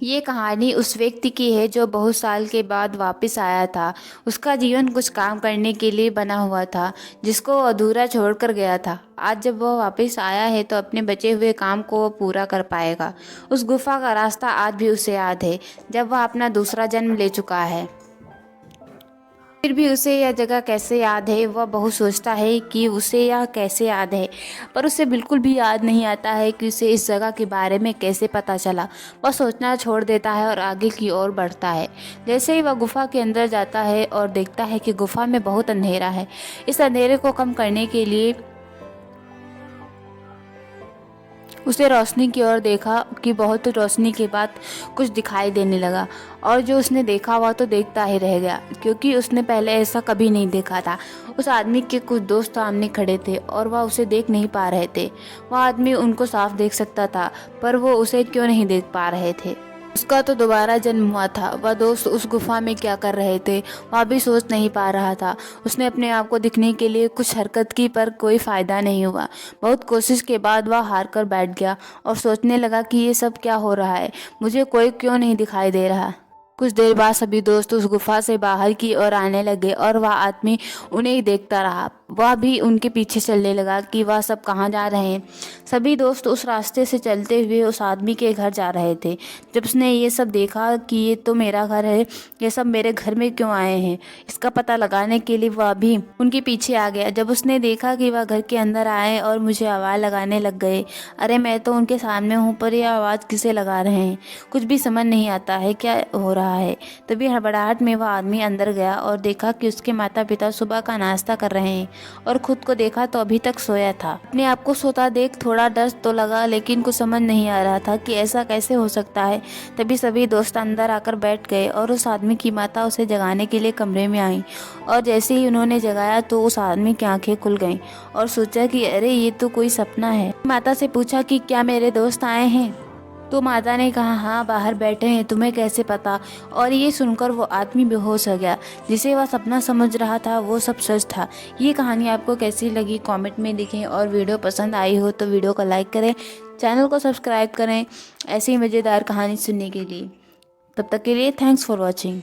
ये कहानी उस व्यक्ति की है जो बहुत साल के बाद वापस आया था। उसका जीवन कुछ काम करने के लिए बना हुआ था जिसको वो अधूरा छोड़कर गया था। आज जब वह वापस आया है तो अपने बचे हुए काम को वो पूरा कर पाएगा। उस गुफा का रास्ता आज भी उसे याद है, जब वह अपना दूसरा जन्म ले चुका है। फिर भी उसे यह जगह कैसे याद है, वह बहुत सोचता है कि उसे यह कैसे याद है, पर उसे बिल्कुल भी याद नहीं आता है कि उसे इस जगह के बारे में कैसे पता चला। वह सोचना छोड़ देता है और आगे की ओर बढ़ता है। जैसे ही वह गुफा के अंदर जाता है और देखता है कि गुफा में बहुत अंधेरा है। इस अंधेरे को कम करने के लिए उसे रोशनी की ओर देखा कि बहुत रोशनी के बाद कुछ दिखाई देने लगा, और जो उसने देखा वह तो देखता ही रह गया, क्योंकि उसने पहले ऐसा कभी नहीं देखा था। उस आदमी के कुछ दोस्त सामने खड़े थे और वह उसे देख नहीं पा रहे थे। वह आदमी उनको साफ देख सकता था, पर वो उसे क्यों नहीं देख पा रहे थे। उसका तो दोबारा जन्म हुआ था। वह दोस्त उस गुफा में क्या कर रहे थे वह भी सोच नहीं पा रहा था। उसने अपने आप को दिखने के लिए कुछ हरकत की, पर कोई फायदा नहीं हुआ। बहुत कोशिश के बाद वह हार कर बैठ गया और सोचने लगा कि ये सब क्या हो रहा है, मुझे कोई क्यों नहीं दिखाई दे रहा। कुछ देर बाद सभी दोस्त उस गुफा से बाहर की ओर आने लगे और वह आदमी उन्हें ही देखता रहा। वह भी उनके पीछे चलने लगा कि वह सब कहाँ जा रहे हैं। सभी दोस्त उस रास्ते से चलते हुए उस आदमी के घर जा रहे थे। जब उसने ये सब देखा कि ये तो मेरा घर है, ये सब मेरे घर में क्यों आए हैं, इसका पता लगाने के लिए वह भी उनके पीछे आ गया। जब उसने देखा कि वह घर के अंदर आए और मुझे आवाज़ लगाने लग गए, अरे मैं तो उनके सामने हूँ, पर यह आवाज़ किसे लगा रहे हैं, कुछ भी समझ नहीं आता है क्या हो रहा है। तभी हड़बड़ाहट में वह आदमी अंदर गया और देखा कि उसके माता पिता सुबह का नाश्ता कर रहे हैं, और खुद को देखा तो अभी तक सोया था। अपने आप को सोता देख थोड़ा डर तो लगा, लेकिन कुछ समझ नहीं आ रहा था कि ऐसा कैसे हो सकता है। तभी सभी दोस्त अंदर आकर बैठ गए और उस आदमी की माता उसे जगाने के लिए कमरे में आई, और जैसे ही उन्होंने जगाया तो उस आदमी की आंखें खुल गईं और सोचा कि अरे ये तो कोई सपना है। माता से पूछा कि क्या मेरे दोस्त आए हैं, तो माता ने कहा हाँ बाहर बैठे हैं, तुम्हें कैसे पता। और ये सुनकर वो आदमी बेहोश हो गया। जिसे वह सपना समझ रहा था वो सब सच था। ये कहानी आपको कैसी लगी कमेंट में लिखें, और वीडियो पसंद आई हो तो वीडियो को लाइक करें, चैनल को सब्सक्राइब करें ऐसी मज़ेदार कहानी सुनने के लिए। तब तक के लिए थैंक्स फॉर वॉचिंग।